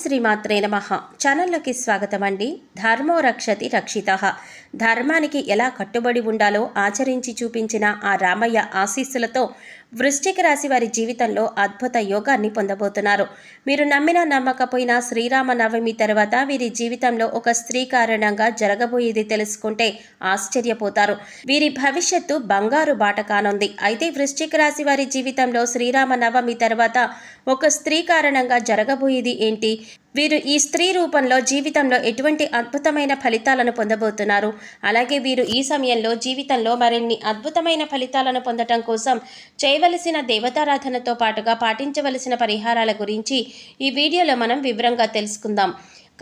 శ్రీమాత్రే నమః. ఛానల్లోకి స్వాగతం అండి. ధర్మో రక్షతి రక్షితః. ధర్మానికి ఎలా కట్టుబడి ఉండాలో ఆచరించి చూపించిన ఆ రామయ్య ఆశీస్సులతో వృశ్చిక రాశి వారి జీవితంలో అద్భుత యోగాన్ని పొందబోతున్నారు. మీరు నమ్మినా నమ్మకపోయినా శ్రీరామ నవమి తర్వాత వీరి జీవితంలో ఒక స్త్రీ కారణంగా జరగబోయేది తెలుసుకుంటే ఆశ్చర్యపోతారు. వీరి భవిష్యత్తు బంగారు బాట కానుంది. అయితే వృశ్చిక రాశి వారి జీవితంలో శ్రీరామ నవమి తర్వాత ఒక స్త్రీ కారణంగా జరగబోయేది ఏంటి? వీరు ఈ స్త్రీ రూపంలో జీవితంలో ఎటువంటి అద్భుతమైన ఫలితాలను పొందబోతున్నారు? అలాగే వీరు ఈ సమయంలో జీవితంలో మరిన్ని అద్భుతమైన ఫలితాలను పొందటం కోసం చేయవలసిన దేవతారాధనతో పాటుగా పాటించవలసిన పరిహారాల గురించి ఈ వీడియోలో మనం వివరంగా తెలుసుకుందాం.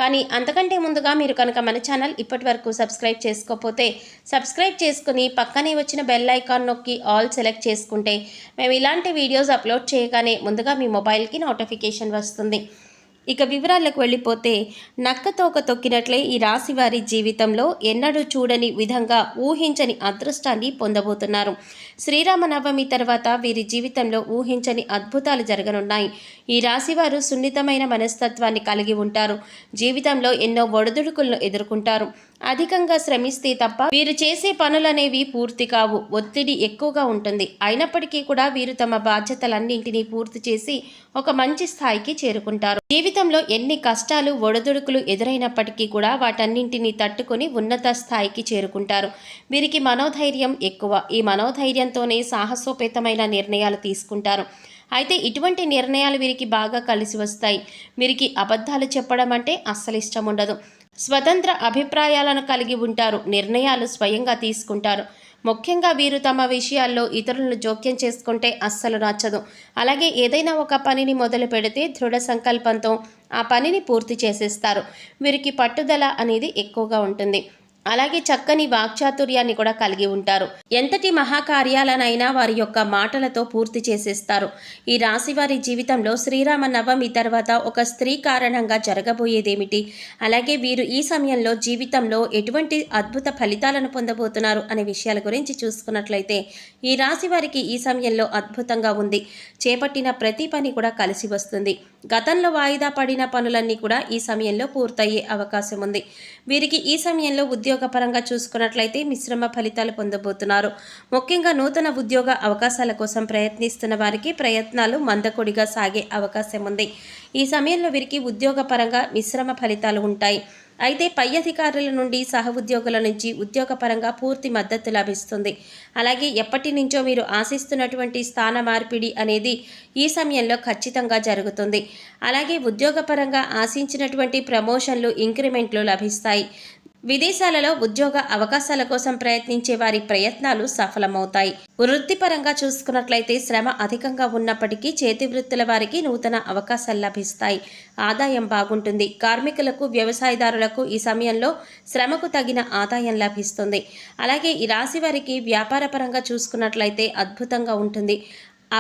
కానీ అంతకంటే ముందుగా మీరు కనుక మన ఛానల్ ఇప్పటి వరకు సబ్స్క్రైబ్ చేసుకోకపోతే సబ్స్క్రైబ్ చేసుకుని పక్కనే వచ్చిన బెల్ ఐకాన్ నొక్కి ఆల్ సెలెక్ట్ చేసుకుంటే మేము ఇలాంటి వీడియోస్ అప్లోడ్ చేయగానే ముందుగా మీ మొబైల్కి నోటిఫికేషన్ వస్తుంది. ఇక వివరాలకు వెళ్ళిపోతే నక్కతోక తొక్కినట్లే ఈ రాశి వారి జీవితంలో ఎన్నడూ చూడని విధంగా ఊహించని అదృష్టాన్ని పొందబోతున్నారు. శ్రీరామనవమి తర్వాత వీరి జీవితంలో ఊహించని అద్భుతాలు జరగనున్నాయి. ఈ రాశివారు సున్నితమైన మనస్తత్వాన్ని కలిగి ఉంటారు. జీవితంలో ఎన్నో ఒడిదుడుకులను ఎదుర్కొంటారు. అధికంగా శ్రమిస్తే తప్ప వీరు చేసే పనులనేవి పూర్తి కావు. ఒత్తిడి ఎక్కువగా ఉంటుంది. అయినప్పటికీ కూడా వీరు తమ బాధ్యతలన్నింటినీ పూర్తి చేసి ఒక మంచి స్థాయికి చేరుకుంటారు. జీవితంలో ఎన్ని కష్టాలు ఒడిదుడుకులు ఎదురైనప్పటికీ కూడా వాటన్నింటినీ తట్టుకొని ఉన్నత స్థాయికి చేరుకుంటారు. వీరికి మనోధైర్యం ఎక్కువ. ఈ మనోధైర్యంతోనే సాహసోపేతమైన నిర్ణయాలు తీసుకుంటారు. అయితే ఇటువంటి నిర్ణయాలు వీరికి బాగా కలిసి వస్తాయి. వీరికి అబద్ధాలు చెప్పడం అంటే అస్సలు ఇష్టం ఉండదు. స్వతంత్ర అభిప్రాయాలను కలిగి ఉంటారు. నిర్ణయాలు స్వయంగా తీసుకుంటారు. ముఖ్యంగా వీరు తమ విషయాల్లో ఇతరులను జోక్యం చేసుకుంటే అస్సలు నచ్చదు. అలాగే ఏదైనా ఒక పనిని మొదలు పెడితే దృఢ సంకల్పంతో ఆ పనిని పూర్తి చేసేస్తారు. వీరికి పట్టుదల అనేది ఎక్కువగా ఉంటుంది. అలాగే చక్కని వాక్చాతుర్యాన్ని కూడా కలిగి ఉంటారు. ఎంతటి మహాకార్యాలనైనా వారి యొక్క మాటలతో పూర్తి చేసేస్తారు. ఈ రాశి వారి జీవితంలో శ్రీరామ నవమి తర్వాత ఒక స్త్రీ కారణంగా జరగబోయేదేమిటి? అలాగే వీరు ఈ సమయంలో జీవితంలో ఎటువంటి అద్భుత ఫలితాలను పొందబోతున్నారు అనే విషయాల గురించి చూసుకున్నట్లయితే ఈ రాశి వారికి ఈ సమయంలో అద్భుతంగా ఉంది. చేపట్టిన ప్రతి పని కూడా కలిసి వస్తుంది. గతంలో వాయిదా పడిన పనులన్నీ కూడా ఈ సమయంలో పూర్తయ్యే అవకాశం ఉంది. వీరికి ఈ సమయంలో ఉద్యోగపరంగా చూసుకున్నట్లయితే మిశ్రమ ఫలితాలు పొందబోతున్నారు. ముఖ్యంగా నూతన ఉద్యోగ అవకాశాల కోసం ప్రయత్నిస్తున్న వారికి ప్రయత్నాలు మందకొడిగా సాగే అవకాశం ఉంది. ఈ సమయంలో వీరికి ఉద్యోగపరంగా మిశ్రమ ఫలితాలు ఉంటాయి. అయితే పై అధికారుల నుండి సహ ఉద్యోగుల నుంచి ఉద్యోగపరంగా పూర్తి మద్దతు లభిస్తుంది. అలాగే ఎప్పటి నుంచో మీరు ఆశిస్తున్నటువంటి స్థాన మార్పిడి అనేది ఈ సమయంలో ఖచ్చితంగా జరుగుతుంది. అలాగే ఉద్యోగపరంగా ఆశించినటువంటి ప్రమోషన్లు, ఇంక్రిమెంట్లు లభిస్తాయి. విదేశాలలో ఉద్యోగ అవకాశాల కోసం ప్రయత్నించే వారి ప్రయత్నాలు సఫలమవుతాయి. వృత్తిపరంగా చూసుకున్నట్లయితే శ్రమ అధికంగా ఉన్నప్పటికీ చేతి వృత్తుల వారికి నూతన అవకాశాలు లభిస్తాయి. ఆదాయం బాగుంటుంది. కార్మికులకు, వ్యవసాయదారులకు ఈ సమయంలో శ్రమకు తగిన ఆదాయం లభిస్తుంది. అలాగే ఈ రాశి వారికి వ్యాపార పరంగా చూసుకున్నట్లయితే అద్భుతంగా ఉంటుంది.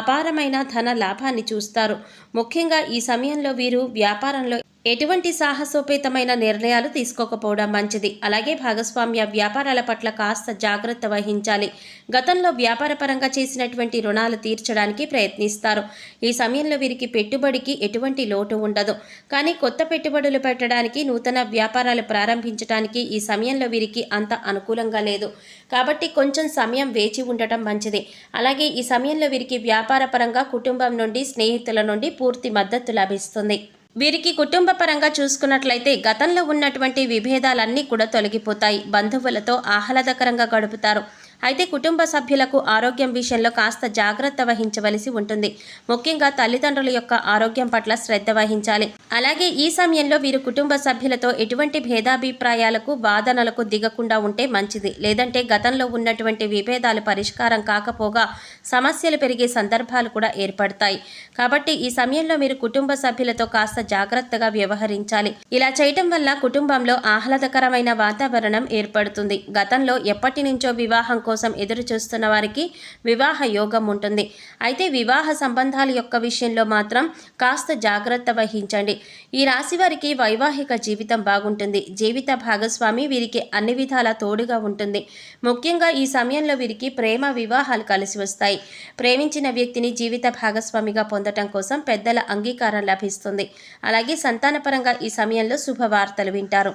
అపారమైన ధన లాభాన్ని చూస్తారు. ముఖ్యంగా ఈ సమయంలో వీరు వ్యాపారంలో ఎటువంటి సాహసోపేతమైన నిర్ణయాలు తీసుకోకపోవడం మంచిది. అలాగే భాగస్వామ్య వ్యాపారాల పట్ల కాస్త జాగ్రత్త వహించాలి. గతంలో వ్యాపారపరంగా చేసినటువంటి రుణాలు తీర్చడానికి ప్రయత్నిస్తారు. ఈ సమయంలో వీరికి పెట్టుబడికి ఎటువంటి లోటు ఉండదు. కానీ కొత్త పెట్టుబడులు పెట్టడానికి, నూతన వ్యాపారాలు ప్రారంభించడానికి ఈ సమయంలో వీరికి అంత అనుకూలంగా లేదు. కాబట్టి కొంచెం సమయం వేచి ఉండటం మంచిది. అలాగే ఈ సమయంలో వీరికి వ్యాపారపరంగా కుటుంబం నుండి, స్నేహితుల నుండి పూర్తి మద్దతు లభిస్తుంది. వీరికి కుటుంబ పరంగా చూసుకున్నట్లయితే గతంలో ఉన్నటువంటి విభేదాలన్నీ కూడా తొలగిపోతాయి. బంధువులతో ఆహ్లాదకరంగా గడుపుతారు. అయితే కుటుంబ సభ్యులకు ఆరోగ్యం విషయంలో కాస్త జాగ్రత్త వహించవలసి ఉంటుంది. ముఖ్యంగా తల్లిదండ్రుల యొక్క ఆరోగ్యం పట్ల శ్రద్ధ వహించాలి. అలాగే ఈ సమయంలో వీరు కుటుంబ సభ్యులతో ఎటువంటి భేదాభిప్రాయాలకు, వాదనలకు దిగకుండా ఉంటే మంచిది. లేదంటే గతంలో ఉన్నటువంటి విభేదాలు పరిష్కారం కాకపోగా సమస్యలు పెరిగే సందర్భాలు కూడా ఏర్పడతాయి. కాబట్టి ఈ సమయంలో మీరు కుటుంబ సభ్యులతో కాస్త జాగ్రత్తగా వ్యవహరించాలి. ఇలా చేయటం వల్ల కుటుంబంలో ఆహ్లాదకరమైన వాతావరణం ఏర్పడుతుంది. గతంలో ఎప్పటి నుంచో వివాహం కోసం ఎదురు చూస్తున్న వారికి వివాహ యోగం ఉంటుంది. అయితే వివాహ సంబంధాల యొక్క విషయంలో మాత్రం కాస్త జాగ్రత్త వహించండి. ఈ రాశి వారికి వైవాహిక జీవితం బాగుంటుంది. జీవిత భాగస్వామి వీరికి అన్ని విధాల తోడుగా ఉంటుంది. ముఖ్యంగా ఈ సమయంలో వీరికి ప్రేమ వివాహాలు కలిసి వస్తాయి. ప్రేమించిన వ్యక్తిని జీవిత భాగస్వామిగా పొందటం కోసం పెద్దల అంగీకారం లభిస్తుంది. అలాగే సంతానపరంగా ఈ సమయంలో శుభవార్తలు వింటారు.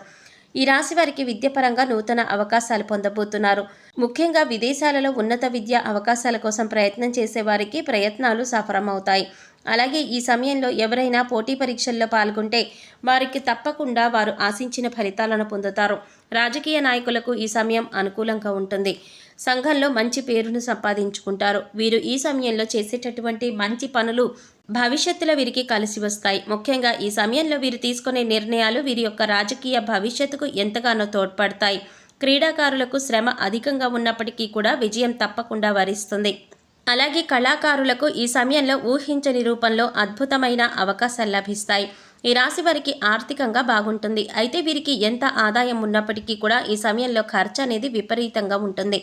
ఈ రాశి వారికి విద్యపరంగా నూతన అవకాశాలు పొందబోతున్నారు. ముఖ్యంగా విదేశాలలో ఉన్నత విద్యా అవకాశాల కోసం ప్రయత్నం చేసే వారికి ప్రయత్నాలు సఫలమవుతాయి. అలాగే ఈ సమయంలో ఎవరైనా పోటీ పరీక్షల్లో పాల్గొంటే వారికి తప్పకుండా వారు ఆశించిన ఫలితాలను పొందుతారు. రాజకీయ నాయకులకు ఈ సమయం అనుకూలంగా ఉంటుంది. సంఘంలో మంచి పేరును సంపాదించుకుంటారు. వీరు ఈ సమయంలో చేసేటటువంటి మంచి పనులు భవిష్యత్తులో వీరికి కలిసి వస్తాయి. ముఖ్యంగా ఈ సమయంలో వీరు తీసుకునే నిర్ణయాలు వీరి యొక్క రాజకీయ భవిష్యత్తుకు ఎంతగానో తోడ్పడతాయి. క్రీడాకారులకు శ్రమ అధికంగా ఉన్నప్పటికీ కూడా విజయం తప్పకుండా వరిస్తుంది. అలాగే కళాకారులకు ఈ సమయంలో ఊహించని రూపంలో అద్భుతమైన అవకాశాలు లభిస్తాయి. ఈ రాశి వారికి ఆర్థికంగా బాగుంటుంది. అయితే వీరికి ఎంత ఆదాయం ఉన్నప్పటికీ కూడా ఈ సమయంలో ఖర్చు అనేది విపరీతంగా ఉంటుంది.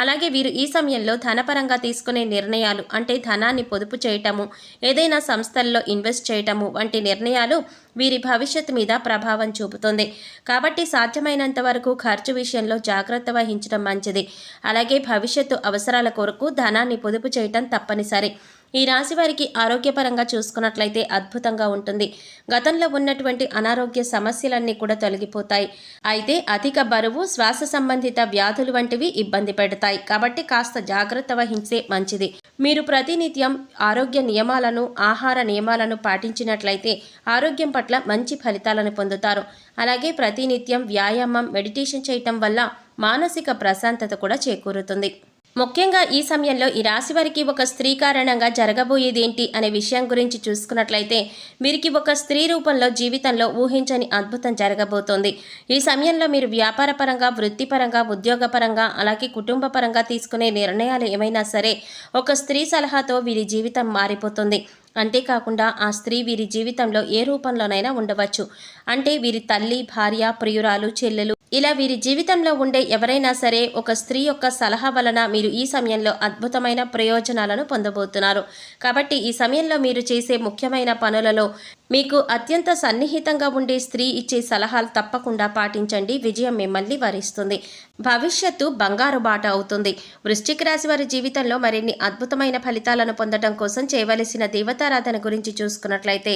అలాగే వీరు ఈ సమయంలో ధనపరంగా తీసుకునే నిర్ణయాలు అంటే ధనాన్ని పొదుపు చేయటము, ఏదైనా సంస్థల్లో ఇన్వెస్ట్ చేయటము వంటి నిర్ణయాలు వీరి భవిష్యత్తు మీద ప్రభావం చూపుతుంది. కాబట్టి సాధ్యమైనంత వరకు ఖర్చు విషయంలో జాగ్రత్త వహించడం మంచిది. అలాగే భవిష్యత్తు అవసరాల కొరకు ధనాన్ని పొదుపు చేయటం తప్పనిసరి. ఈ రాశి వారికి ఆరోగ్యపరంగా చూసుకున్నట్లయితే అద్భుతంగా ఉంటుంది. గతంలో ఉన్నటువంటి అనారోగ్య సమస్యలన్నీ కూడా తొలగిపోతాయి. అయితే అధిక బరువు, శ్వాస సంబంధిత వ్యాధులు వంటివి ఇబ్బంది పెడతాయి. కాబట్టి కాస్త జాగ్రత్త వహించే మంచిది. మీరు ప్రతినిత్యం ఆరోగ్య నియమాలను, ఆహార నియమాలను పాటించినట్లయితే ఆరోగ్యం పట్ల మంచి ఫలితాలను పొందుతారు. అలాగే ప్రతినిత్యం వ్యాయామం, మెడిటేషన్ చేయటం వల్ల మానసిక ప్రశాంతత కూడా చేకూరుతుంది. ముఖ్యంగా ఈ సమయంలో ఈ రాశి వారికి ఒక స్త్రీ కారణంగా జరగబోయేదేంటి అనే విషయం గురించి చూసుకున్నట్లయితే వీరికి ఒక స్త్రీ రూపంలో జీవితంలో ఊహించని అద్భుతం జరగబోతోంది. ఈ సమయంలో మీరు వ్యాపారపరంగా, వృత్తిపరంగా, ఉద్యోగపరంగా, అలాగే కుటుంబపరంగా తీసుకునే నిర్ణయాలు ఏమైనా సరే ఒక స్త్రీ సలహాతో వీరి జీవితం మారిపోతుంది. అంతేకాకుండా ఆ స్త్రీ వీరి జీవితంలో ఏ రూపంలోనైనా ఉండవచ్చు. అంటే వీరి తల్లి, భార్య, ప్రియురాలు, చెల్లెలు, ఇలా వీరి జీవితంలో ఉండే ఎవరైనా సరే ఒక స్త్రీ యొక్క సలహా వలన మీరు ఈ సమయంలో అద్భుతమైన ప్రయోజనాలను పొందబోతున్నారు. కాబట్టి ఈ సమయంలో మీరు చేసే ముఖ్యమైన పనులలో మీకు అత్యంత సన్నిహితంగా ఉండే స్త్రీ ఇచ్చే సలహాలు తప్పకుండా పాటించండి. విజయం మిమ్మల్ని వరిస్తుంది. భవిష్యత్తు బంగారు బాట అవుతుంది. వృశ్చిక రాశి వారి జీవితంలో మరిన్ని అద్భుతమైన ఫలితాలను పొందడం కోసం చేయవలసిన దేవతారాధన గురించి చూసుకున్నట్లయితే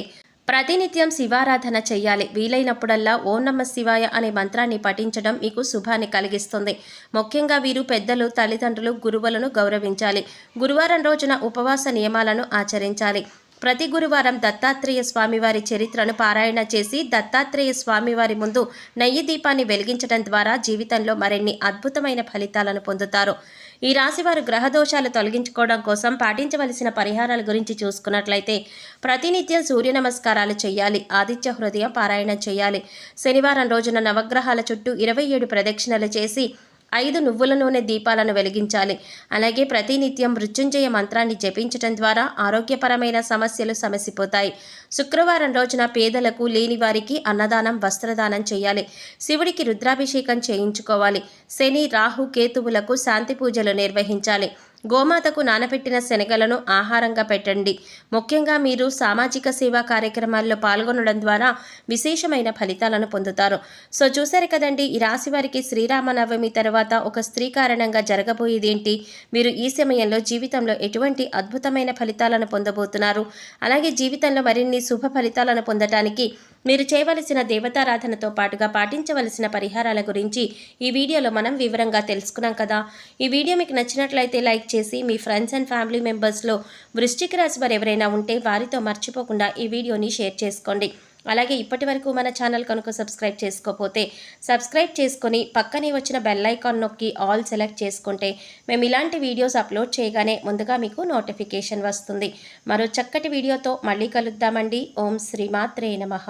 ప్రతినిత్యం శివారాధన చెయ్యాలి. వీలైనప్పుడల్లా ఓం నమః శివాయ అనే మంత్రాన్ని పఠించడం మీకు శుభాన్ని కలిగిస్తుంది. ముఖ్యంగా వీరు పెద్దలు, తల్లిదండ్రులు, గురువులను గౌరవించాలి. గురువారం రోజున ఉపవాస నియమాలను ఆచరించాలి. ప్రతి గురువారం దత్తాత్రేయ స్వామివారి చరిత్రను పారాయణ చేసి దత్తాత్రేయ స్వామివారి ముందు నెయ్యి దీపాన్ని వెలిగించడం ద్వారా జీవితంలో మరిన్ని అద్భుతమైన ఫలితాలను పొందుతారు. ఈ రాశివారు గ్రహదోషాలు తొలగించుకోవడం కోసం పాటించవలసిన పరిహారాల గురించి చూసుకున్నట్లయితే ప్రతినిత్యం సూర్య నమస్కారాలు చేయాలి. ఆదిత్య హృదయం పారాయణం చేయాలి. శనివారం రోజున నవగ్రహాల చుట్టూ 27 ప్రదక్షిణలు చేసి 5 నువ్వుల నూనె దీపాలను వెలిగించాలి. అలాగే ప్రతినిత్యం మృత్యుంజయ మంత్రాన్ని జపించడం ద్వారా ఆరోగ్యపరమైన సమస్యలు సమసిపోతాయి. శుక్రవారం రోజున పేదలకు, లేని వారికి అన్నదానం, వస్త్రదానం చేయాలి. శివుడికి రుద్రాభిషేకం చేయించుకోవాలి. శని, రాహు, కేతువులకు శాంతి పూజలు నిర్వహించాలి. గోమాతకు నానబెట్టిన శనగలను ఆహారంగా పెట్టండి. ముఖ్యంగా మీరు సామాజిక సేవా కార్యక్రమాల్లో పాల్గొనడం ద్వారా విశేషమైన ఫలితాలను పొందుతారు. సో చూశారు కదండి, ఈ రాశి వారికి శ్రీరామనవమి తర్వాత ఒక స్త్రీ కారణంగా జరగబోయేదేంటి, మీరు ఈ సమయంలో జీవితంలో ఎటువంటి అద్భుతమైన ఫలితాలను పొందబోతున్నారు, అలాగే జీవితంలో మరిన్ని శుభ ఫలితాలను పొందటానికి మీరు చేయవలసిన దేవతారాధనతో పాటుగా పాటించవలసిన పరిహారాల గురించి ఈ వీడియోలో మనం వివరంగా తెలుసుకున్నాం కదా. ఈ వీడియో మీకు నచ్చినట్లయితే లైక్ చేసి మీ ఫ్రెండ్స్ అండ్ ఫ్యామిలీ మెంబర్స్లో వృశ్చిక రాశి వారు ఎవరైనా ఉంటే వారితో మర్చిపోకుండా ఈ వీడియోని షేర్ చేసుకోండి. అలాగే ఇప్పటి వరకు మన ఛానల్ కనుక సబ్స్క్రైబ్ చేసుకోకపోతే సబ్స్క్రైబ్ చేసుకొని పక్కనే వచ్చిన బెల్ ఐకాన్ నొక్కి ఆల్ సెలెక్ట్ చేసుకుంటే మేము ఇలాంటి వీడియోస్ అప్లోడ్ చేయగానే ముందుగా మీకు నోటిఫికేషన్ వస్తుంది. మరో చక్కటి వీడియోతో మళ్ళీ కలుద్దామండి. ఓం శ్రీమాత్రే నమః.